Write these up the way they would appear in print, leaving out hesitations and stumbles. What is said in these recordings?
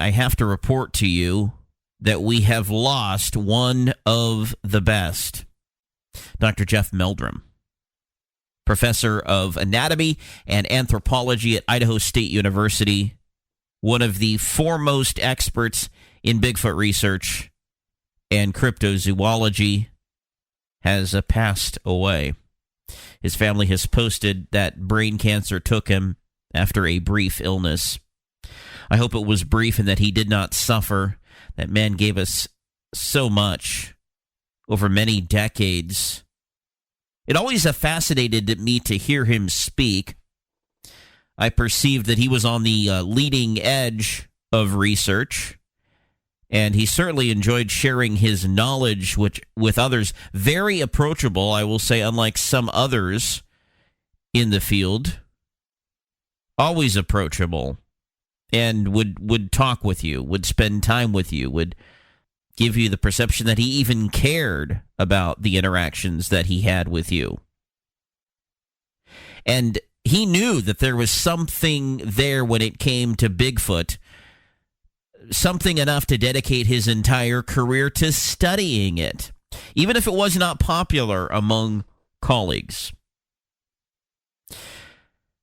I have to report to you that we have lost one of the best. Dr. Jeff Meldrum, professor of anatomy and anthropology at Idaho State University, one of the foremost experts in Bigfoot research and cryptozoology, has passed away. His family has posted that brain cancer took him after a brief illness. I hope it was brief and that he did not suffer. That man gave us so much over many decades. It always fascinated me to hear him speak. I perceived that he was on the leading edge of research, and he certainly enjoyed sharing his knowledge with others. Very approachable, I will say, unlike some others in the field. Always approachable, and would talk with you, would spend time with you, would give you the perception that he even cared about the interactions that he had with you. And he knew that there was something there when it came to Bigfoot, something enough to dedicate his entire career to studying it, even if it was not popular among colleagues.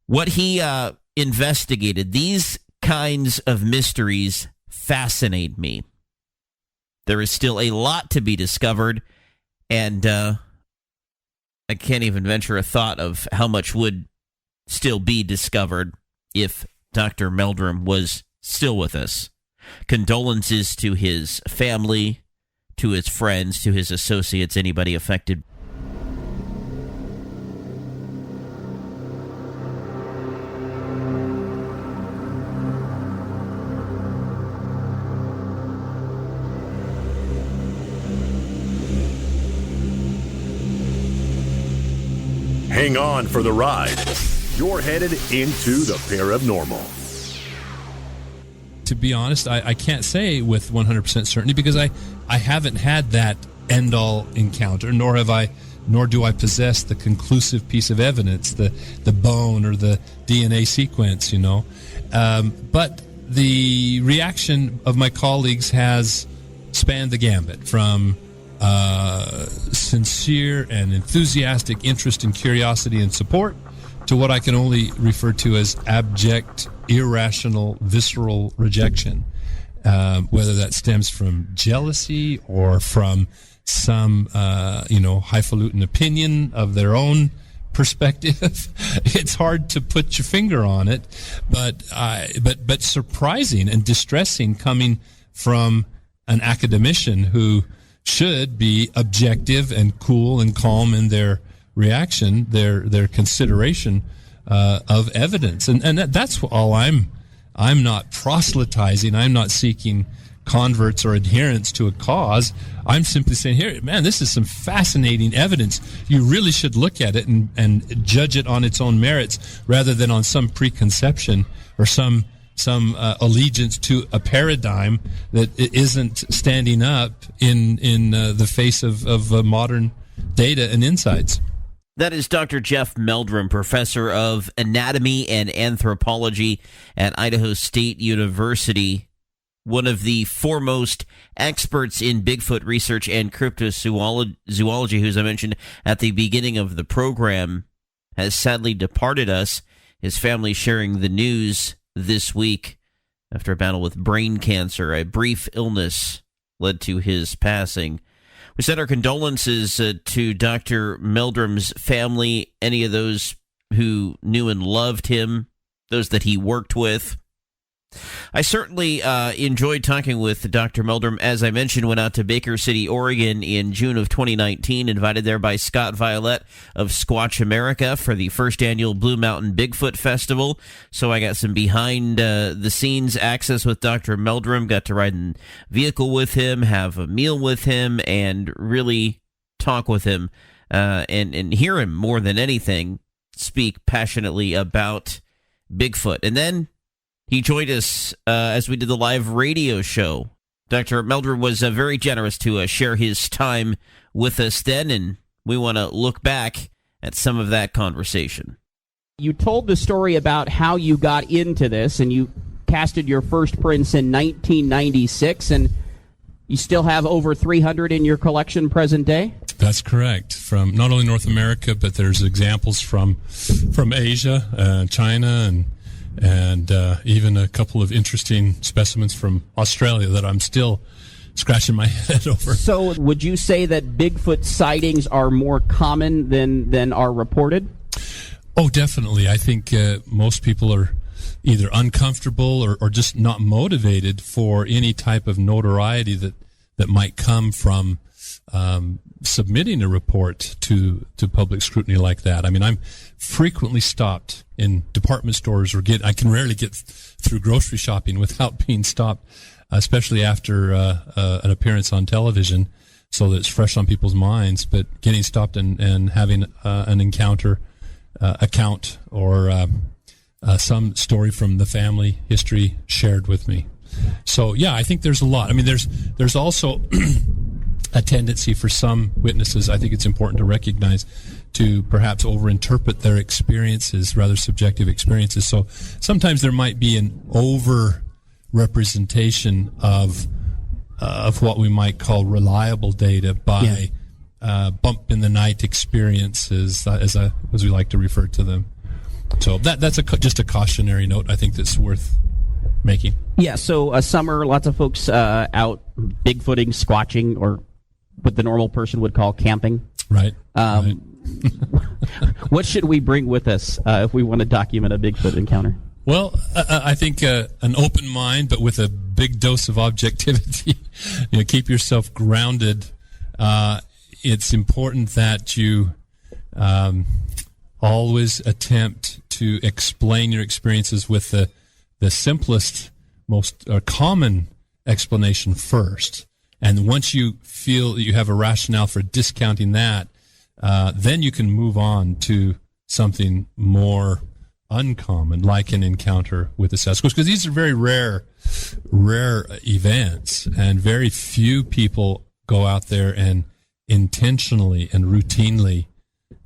What he investigated, these kinds of mysteries fascinate me. There is still a lot to be discovered, and I can't even venture a thought of how much would still be discovered if Dr. Meldrum was still with us. Condolences to his family, to his friends, to his associates, anybody affected. Hang on for the ride. You're headed into the paranormal. To be honest, I can't say with 100% certainty because I haven't had that end-all encounter, nor do I possess the conclusive piece of evidence, the bone or the DNA sequence, But the reaction of my colleagues has spanned the gambit from sincere and enthusiastic interest and curiosity and support to what I can only refer to as abject, irrational, visceral rejection, whether that stems from jealousy or from some, highfalutin opinion of their own perspective. It's hard to put your finger on it, but surprising and distressing coming from an academician who should be objective and cool and calm in their reaction, their consideration of evidence, and that's all. I'm not proselytizing. I'm not seeking converts or adherents to a cause. I'm simply saying, here, man, this is some fascinating evidence. You really should look at it and judge it on its own merits rather than on some preconception or some allegiance to a paradigm that isn't standing up in the face of modern data and insights. That is Dr. Jeff Meldrum, professor of anatomy and anthropology at Idaho State University, one of the foremost experts in Bigfoot research and cryptozoology, who, as I mentioned at the beginning of the program, has sadly departed us. His family sharing the news this week after a battle with brain cancer. A brief illness led to his passing. We send our condolences to Dr. Meldrum's family, any of those who knew and loved him, those that he worked with. I certainly enjoyed talking with Dr. Meldrum. As I mentioned, went out to Baker City, Oregon in June of 2019, invited there by Scott Violette of Squatch America for the first annual Blue Mountain Bigfoot Festival. So I got some behind-the-scenes access with Dr. Meldrum, got to ride in vehicle with him, have a meal with him, and really talk with him and hear him more than anything speak passionately about Bigfoot. And then he joined us as we did the live radio show. Dr. Meldrum was very generous to share his time with us then, and we want to look back at some of that conversation. You told the story about how you got into this, and you casted your first prints in 1996, and you still have over 300 in your collection present day? That's correct. From not only North America, but there's examples from Asia, China, and even a couple of interesting specimens from Australia that I'm still scratching my head over. So would you say that Bigfoot sightings are more common than are reported? Oh, definitely. I think most people are either uncomfortable or just not motivated for any type of notoriety that might come from submitting a report to public scrutiny like that. I mean, I'm frequently stopped in department stores, or I can rarely get through grocery shopping without being stopped, especially after an appearance on television, so that it's fresh on people's minds. But getting stopped and having an encounter, account, or some story from the family history shared with me. So yeah, I think there's a lot. I mean, there's also a tendency for some witnesses, I think it's important to recognize, to perhaps overinterpret their experiences, rather subjective experiences. So sometimes there might be an over representation of what we might call reliable data by bump in the night experiences, as we like to refer to them. So that's just a cautionary note, I think, that's worth making. Yeah, so summer, lots of folks out bigfooting, squatching, or what the normal person would call camping. Right. Right. What should we bring with us if we want to document a Bigfoot encounter? Well, I think an open mind, but with a big dose of objectivity. Keep yourself grounded. It's important that you always attempt to explain your experiences with the simplest, most common explanation first. And once you feel that you have a rationale for discounting that, then you can move on to something more uncommon, like an encounter with a Sasquatch, because these are very rare events, and very few people go out there and intentionally and routinely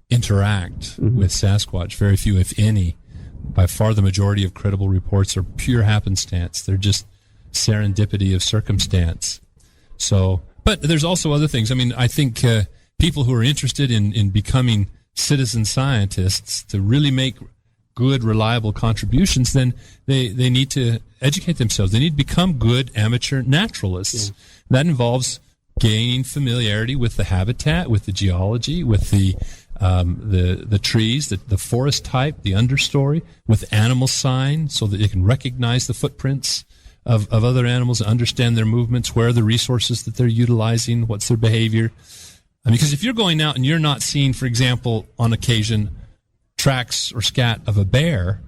interact with Sasquatch. Very few, if any. By far the majority of credible reports are pure happenstance. They're just serendipity of circumstance. So, but there's also other things. I mean, I think people who are interested in becoming citizen scientists, to really make good, reliable contributions, then they need to educate themselves. They need to become good amateur naturalists. Yeah. That involves gaining familiarity with the habitat, with the geology, with the trees, the forest type, the understory, with animal sign, so that you can recognize the footprints of other animals, understand their movements, where are the resources that they're utilizing, what's their behavior. I mean, because if you're going out and you're not seeing, for example, on occasion, tracks or scat of a bear,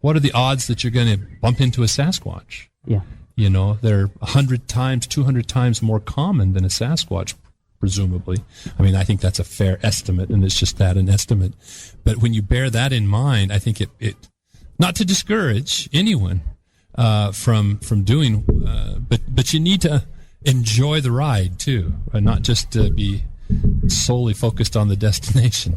what are the odds that you're going to bump into a Sasquatch? Yeah. They're 100 times, 200 times more common than a Sasquatch, presumably. I mean, I think that's a fair estimate, and it's just that, an estimate. But when you bear that in mind, I think it not to discourage anyone from doing, but you need to enjoy the ride too, and not just be solely focused on the destination.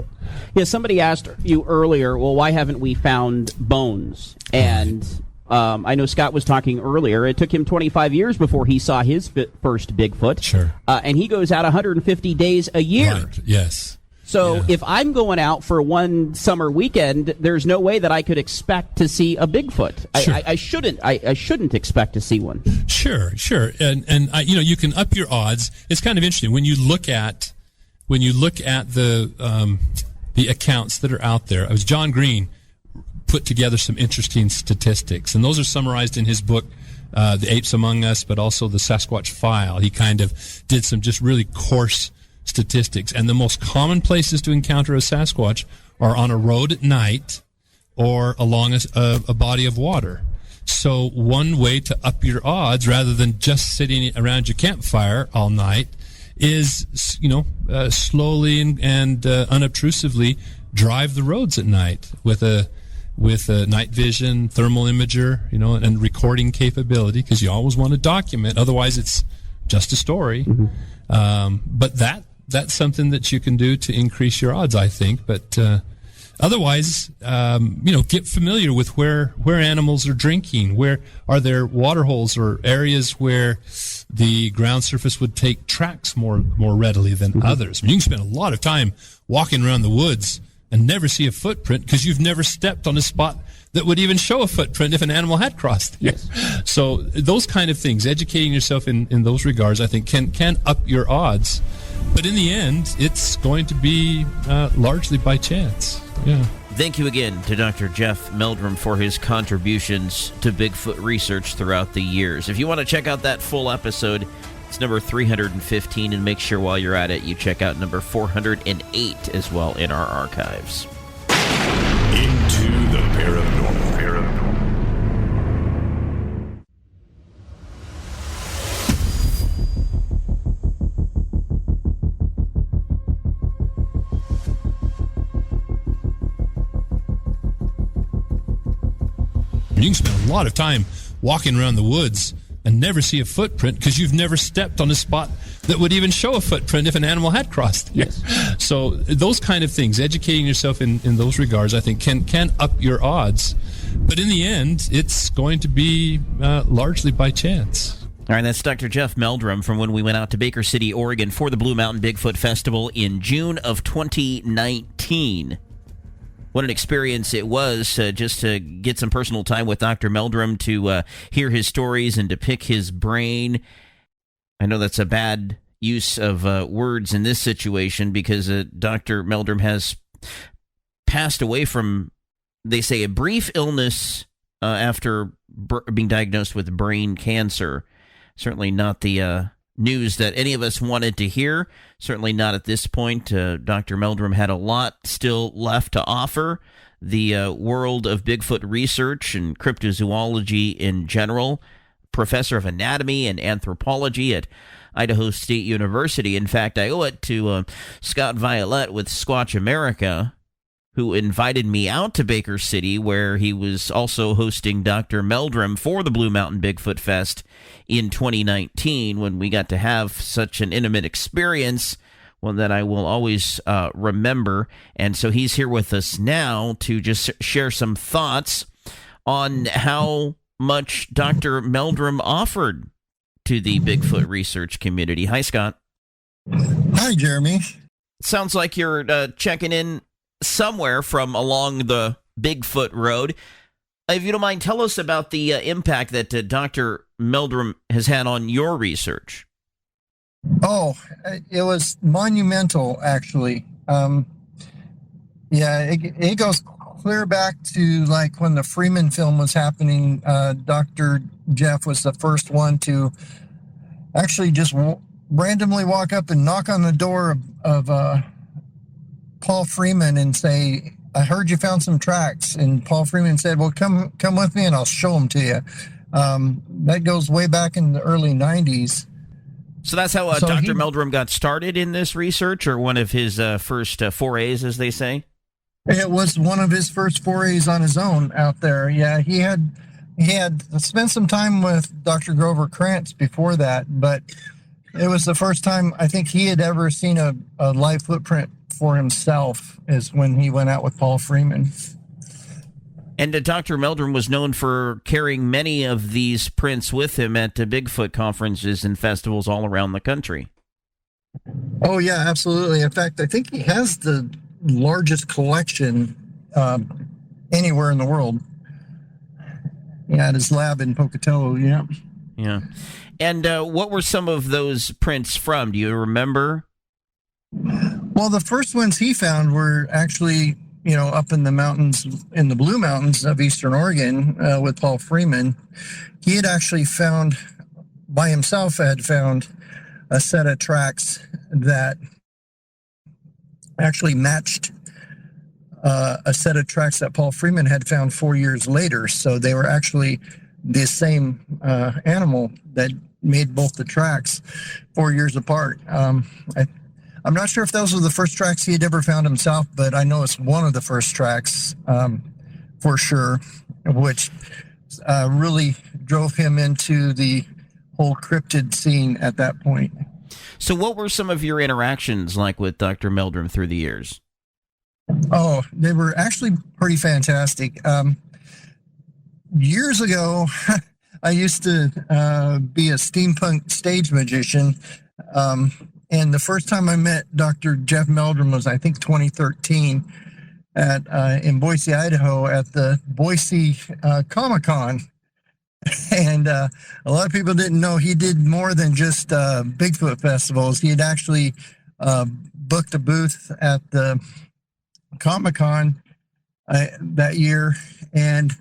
Yeah, somebody asked you earlier, well, why haven't we found bones? And I know Scott was talking earlier, it took him 25 years before he saw his first Bigfoot. Sure. And he goes out 150 days a year. Right. Yes. So if I'm going out for one summer weekend, there's no way that I could expect to see a Bigfoot. Sure. I shouldn't expect to see one. Sure. And you can up your odds. It's kind of interesting when you look at the accounts that are out there. John Green put together some interesting statistics, and those are summarized in his book, The Apes Among Us, but also the Sasquatch File. He kind of did some just really coarse statistics, and the most common places to encounter a Sasquatch are on a road at night or along a body of water. So one way to up your odds, rather than just sitting around your campfire all night, is slowly and unobtrusively drive the roads at night with a night vision, thermal imager, and recording capability, because you always want to document. Otherwise, it's just a story. But that's something that you can do to increase your odds, I think. But Otherwise, get familiar with where animals are drinking. Where are there water holes or areas where the ground surface would take tracks more readily than others? I mean, you can spend a lot of time walking around the woods and never see a footprint because you've never stepped on a spot that would even show a footprint if an animal had crossed. Yes. So those kind of things, educating yourself in those regards, I think can up your odds. But in the end, it's going to be largely by chance. Yeah. Thank you again to Dr. Jeff Meldrum for his contributions to Bigfoot research throughout the years. If you want to check out that full episode, it's number 315, and make sure while you're at it, you check out number 408 as well in our archives. Into the Paranormal. You can spend a lot of time walking around the woods and never see a footprint because you've never stepped on a spot that would even show a footprint if an animal had crossed. Yes. So those kind of things, educating yourself in those regards, I think can up your odds. But in the end, it's going to be largely by chance. All right, that's Dr. Jeff Meldrum from when we went out to Baker City, Oregon for the Blue Mountain Bigfoot Festival in June of 2019. What an experience it was just to get some personal time with Dr. Meldrum, to hear his stories and to pick his brain. I know that's a bad use of words in this situation because Dr. Meldrum has passed away from, they say, a brief illness after being diagnosed with brain cancer. Certainly not the news that any of us wanted to hear. Certainly not at this point. Dr. Meldrum had a lot still left to offer the world of Bigfoot research and cryptozoology in general. Professor of anatomy and anthropology at Idaho State University. In fact, I owe it to Scott Violette with Squatch America, who invited me out to Baker City, where he was also hosting Dr. Meldrum for the Blue Mountain Bigfoot Fest in 2019, when we got to have such an intimate experience, one that I will always remember. And so he's here with us now to just share some thoughts on how much Dr. Meldrum offered to the Bigfoot research community. Hi, Scott. Hi, Jeremy. Sounds like you're checking in somewhere from along the Bigfoot Road. If you don't mind, tell us about the impact that Dr. Meldrum has had on your research. Oh, it was monumental, actually. It goes clear back to like when the Freeman film was happening. Dr. Jeff was the first one to actually just randomly walk up and knock on the door of Paul Freeman and say, "I heard you found some tracks." And Paul Freeman said, "Well, come with me and I'll show them to you." That goes way back in the early 90s. So that's how Dr. Meldrum got started in this research, or one of his first forays, as they say? It was one of his first forays on his own out there. Yeah, he had spent some time with Dr. Grover Krantz before that, but it was the first time I think he had ever seen a live footprint for himself, is when he went out with Paul Freeman. And Dr. Meldrum was known for carrying many of these prints with him at Bigfoot conferences and festivals all around the country. Oh, yeah, absolutely. In fact, I think he has the largest collection anywhere in the world. Yeah, at his lab in Pocatello, yeah. Yeah. And what were some of those prints from? Do you remember? Well, the first ones he found were actually, up in the mountains, in the Blue Mountains of Eastern Oregon with Paul Freeman. He had actually found, by himself, had found a set of tracks that actually matched a set of tracks that Paul Freeman had found 4 years later. So they were actually the same animal that made both the tracks 4 years apart. I'm not sure if those were the first tracks he had ever found himself, but I know it's one of the first tracks for sure, which really drove him into the whole cryptid scene at that point. So what were some of your interactions like with Dr. Meldrum through the years? Oh, they were actually pretty fantastic. Years ago, I used to be a steampunk stage magician. And the first time I met Dr. Jeff Meldrum was, I think, 2013 in Boise, Idaho, at the Boise Comic-Con. And a lot of people didn't know he did more than just Bigfoot festivals. He had actually booked a booth at the Comic-Con that year, and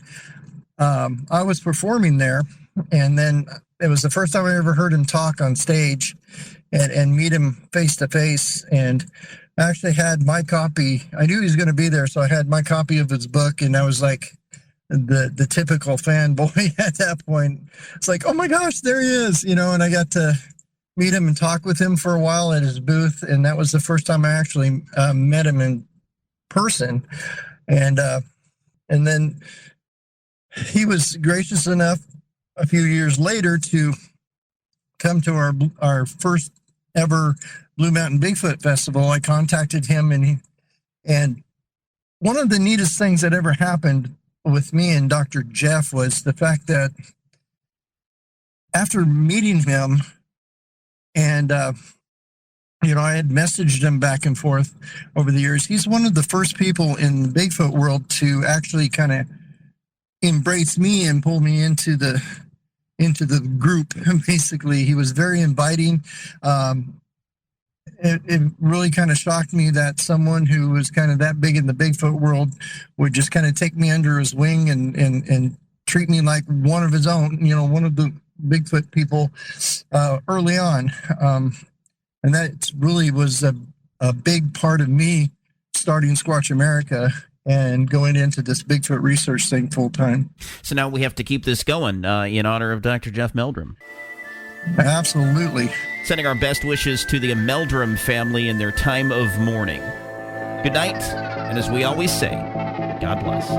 I was performing there, and then it was the first time I ever heard him talk on stage and meet him face to face. And I actually had my copy. I knew he was going to be there, so I had my copy of his book, and I was like the typical fanboy at that point. It's like, oh my gosh, there he is, and I got to meet him and talk with him for a while at his booth, and that was the first time I actually met him in person. And then he was gracious enough a few years later to come to our first ever Blue Mountain Bigfoot Festival. I contacted him, and one of the neatest things that ever happened with me and Dr. Jeff was the fact that after meeting him, and I had messaged him back and forth over the years. He's one of the first people in the Bigfoot world to actually kind of embrace me and pull me into the group. Basically, he was very inviting. It really kind of shocked me that someone who was kind of that big in the Bigfoot world would just kind of take me under his wing and treat me like one of his own, one of the Bigfoot people early on. And that really was a big part of me starting Squatch America and going into this Bigfoot research thing full time. So now we have to keep this going in honor of Dr. Jeff Meldrum. Absolutely. Sending our best wishes to the Meldrum family in their time of mourning. Good night, and as we always say, God bless.